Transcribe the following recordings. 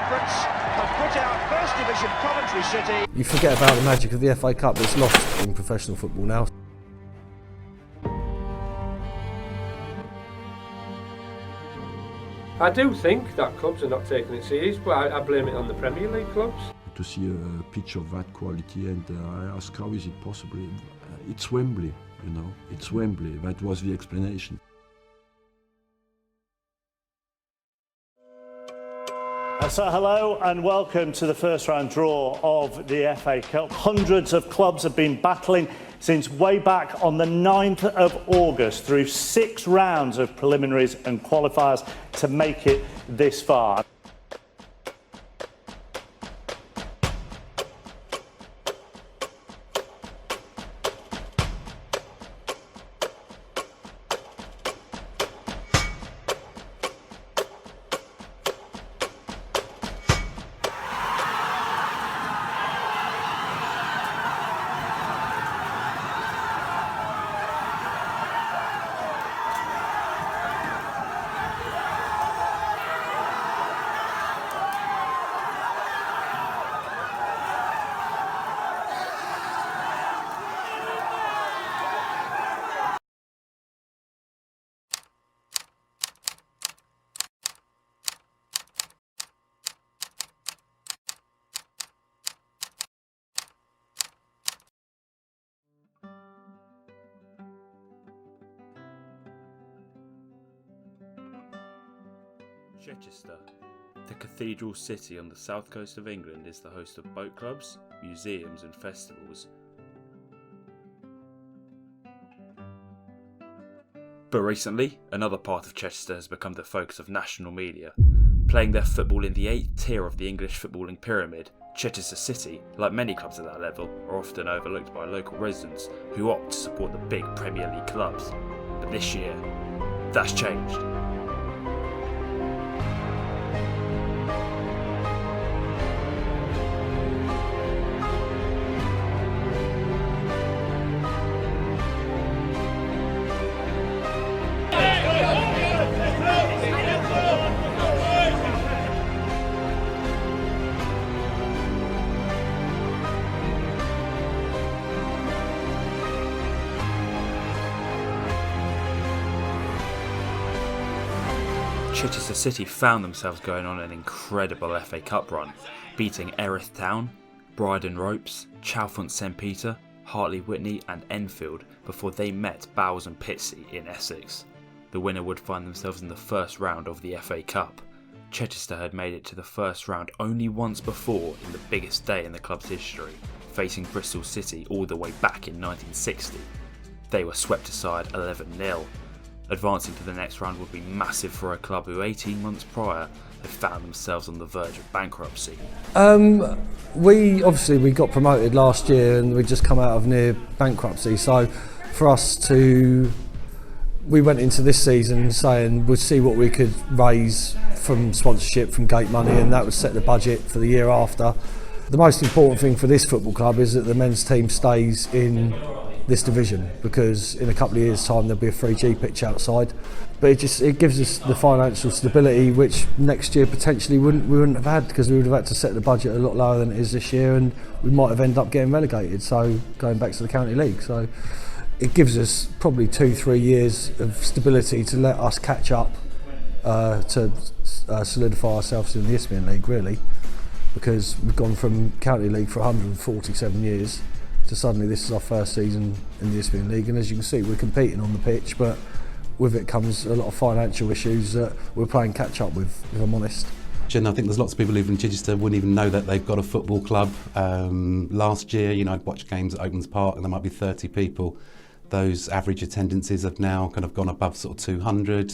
Conference have put out First Division Coventry City. You forget about the magic of the FA Cup that's lost in professional football now. I do think that clubs are not taking it serious, but I blame it on the Premier League clubs. To see a pitch of that quality, and I asked, how is it possible? It's Wembley, you know, it's Wembley. That was the explanation. So hello and welcome to the first round draw of the FA Cup. Hundreds of clubs have been battling since way back on the 9th of August through 6 rounds of preliminaries and qualifiers to make it this far. Chichester, the cathedral city on the south coast of England, is the host of boat clubs, museums and festivals. But recently, another part of Chichester has become the focus of national media. Playing their football in the 8th tier of the English footballing pyramid, Chichester City, like many clubs at that level, are often overlooked by local residents who opt to support the big Premier League clubs. But this year, that's changed. Chichester City found themselves going on an incredible FA Cup run, beating Erith Town, Bryden Ropes, Chalfont St Peter, Hartley Whitney and Enfield before they met Bowes and Pitsea in Essex. The winner would find themselves in the first round of the FA Cup. Chichester had made it to the first round only once before in the biggest day in the club's history, facing Bristol City all the way back in 1960. They were swept aside 11-0. Advancing to the next round would be massive for a club who 18 months prior had found themselves on the verge of bankruptcy. We got promoted last year and we just come out of near bankruptcy, so for us we went into this season saying we'd see what we could raise from sponsorship, from gate money, and that would set the budget for the year after. The most important thing for this football club is that the men's team stays in this division, because in a couple of years' time there'll be a 3G pitch outside. But it gives us the financial stability which next year potentially we wouldn't have had, because we would have had to set the budget a lot lower than it is this year, and we might have ended up getting relegated, so going back to the county league. So it gives us probably 2-3 years of stability to let us catch up to solidify ourselves in the Isthmian League, really, because we've gone from county league for 147 years to suddenly this is our first season in the Isthmian League, and as you can see we're competing on the pitch, but with it comes a lot of financial issues that we're playing catch up with, if I'm honest. And I think there's lots of people who live in Chichester wouldn't even know that they've got a football club. Last year, I'd watch games at Opens Park and there might be 30 people. Those average attendances have now kind of gone above sort of 200.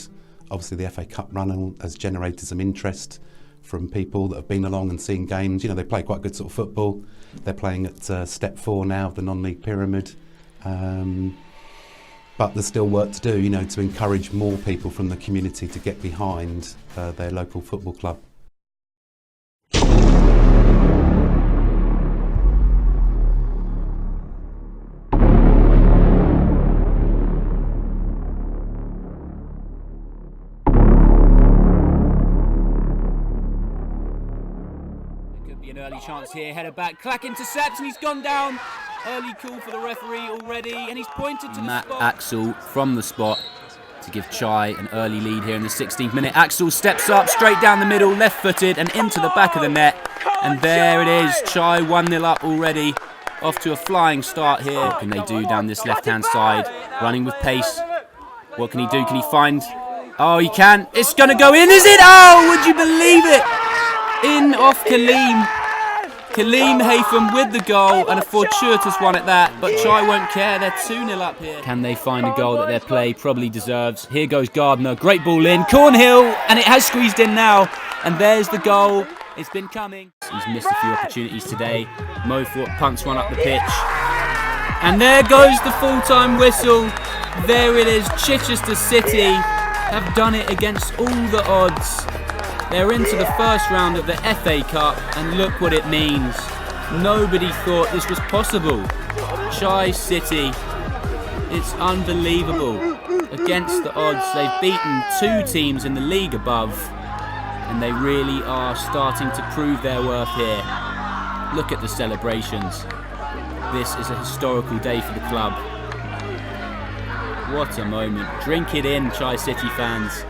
Obviously the FA Cup run has generated some interest from people that have been along and seen games. They play quite good sort of football. They're playing at step 4 now of the non-league pyramid. But there's still work to do, to encourage more people from the community to get behind their local football club. Could be an early chance here, header back, Clack intercepts and he's gone down. Early call for the referee already, and he's pointed to the spot. Axel from the spot to give Chai an early lead here in the 16th minute. Axel steps up, straight down the middle, left-footed and into the back of the net. And there it is, Chai 1-0 up already. Off to a flying start here. What can they do down this left-hand side? Running with pace. What can he do? Can he find... Oh, he can. It's going to go in, is it? Oh, would you believe it? In off Kaleem. Kaleem Haytham with the goal, and a fortuitous one at that, but Chai won't care. They're 2-0 up here. Can they find a goal that their play probably deserves? Here goes Gardner. Great ball in. Cornhill, and it has squeezed in now. And there's the goal. It's been coming. He's missed a few opportunities today. Mothorpe punts one up the pitch. And there goes the full-time whistle. There it is. Chichester City have done it against all the odds. They're into the first round of the FA Cup, and look what it means. Nobody thought this was possible. Chai City, it's unbelievable. Against the odds, they've beaten 2 teams in the league above, and they really are starting to prove their worth here. Look at the celebrations. This is a historical day for the club. What a moment. Drink it in, Chai City fans.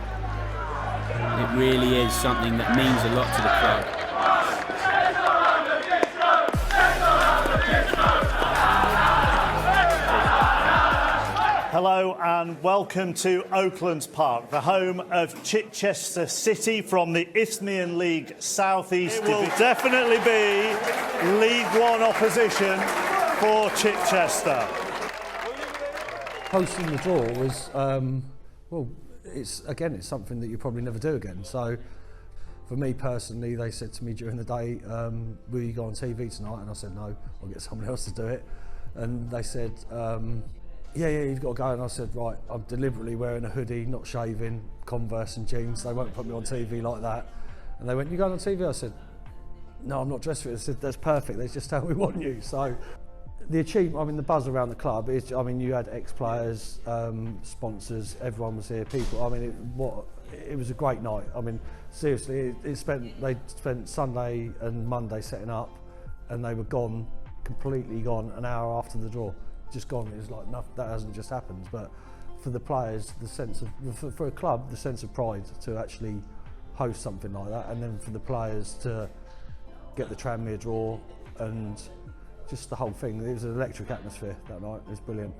It really is something that means a lot to the club. Hello and welcome to Oaklands Park, the home of Chichester City from the Isthmian League South East. It will definitely be League One opposition for Chichester. Hosting the draw was, well, it's something that you probably never do again. So for me personally, they said to me during the day, will you go on TV tonight? And I said, no, I'll get someone else to do it. And they said, yeah, you've got to go. And I said, right, I'm deliberately wearing a hoodie, not shaving, Converse and jeans. They won't put me on TV like that. And they went, you going on TV? I said, no, I'm not dressed for it. They said, that's perfect. They just how we want you. So the achievement, I mean, the buzz around the club is, I mean, you had ex-players, sponsors, everyone was here, people. I mean, it was a great night. I mean, seriously, they spent Sunday and Monday setting up, and they were gone, completely gone, an hour after the draw. Just gone. It was like, no, that hasn't just happened. But for the players, the sense of, for a club, the sense of pride to actually host something like that, and then for the players to get the Tranmere draw and just the whole thing. It was an electric atmosphere that night. It was brilliant.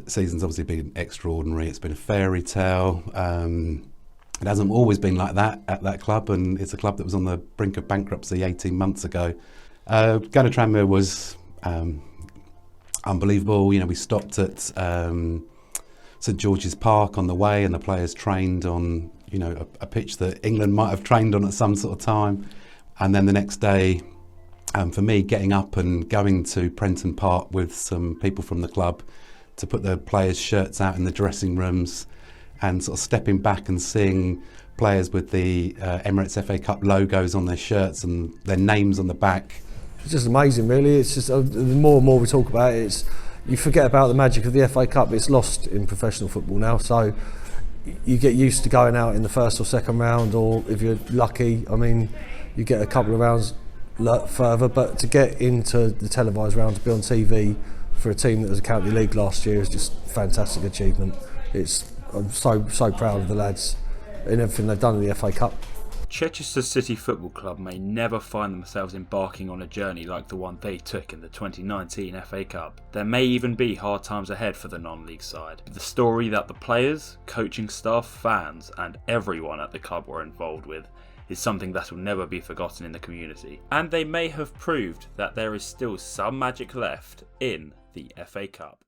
Season's obviously been extraordinary. It's been a fairy tale. It hasn't always been like that at that club, and it's a club that was on the brink of bankruptcy 18 months ago. Going to Tranmere was unbelievable. You know, we stopped at St George's Park on the way, and the players trained on, you know, a pitch that England might have trained on at some sort of time. And then the next day, for me, getting up and going to Prenton Park with some people from the club to put the players' shirts out in the dressing rooms, and sort of stepping back and seeing players with the Emirates FA Cup logos on their shirts and their names on the back. It's just amazing, really. It's just the more and more we talk about it, you forget about the magic of the FA Cup. It's lost in professional football now, so you get used to going out in the first or second round, or if you're lucky, I mean, you get a couple of rounds further, but to get into the televised round, to be on TV for a team that was a county league last year is just a fantastic achievement. I'm so proud of the lads in everything they've done in the FA Cup. Chichester City Football Club may never find themselves embarking on a journey like the one they took in the 2019 FA Cup. There may even be hard times ahead for the non-league side. But the story that the players, coaching staff, fans and everyone at the club were involved with is something that will never be forgotten in the community. And they may have proved that there is still some magic left in the FA Cup.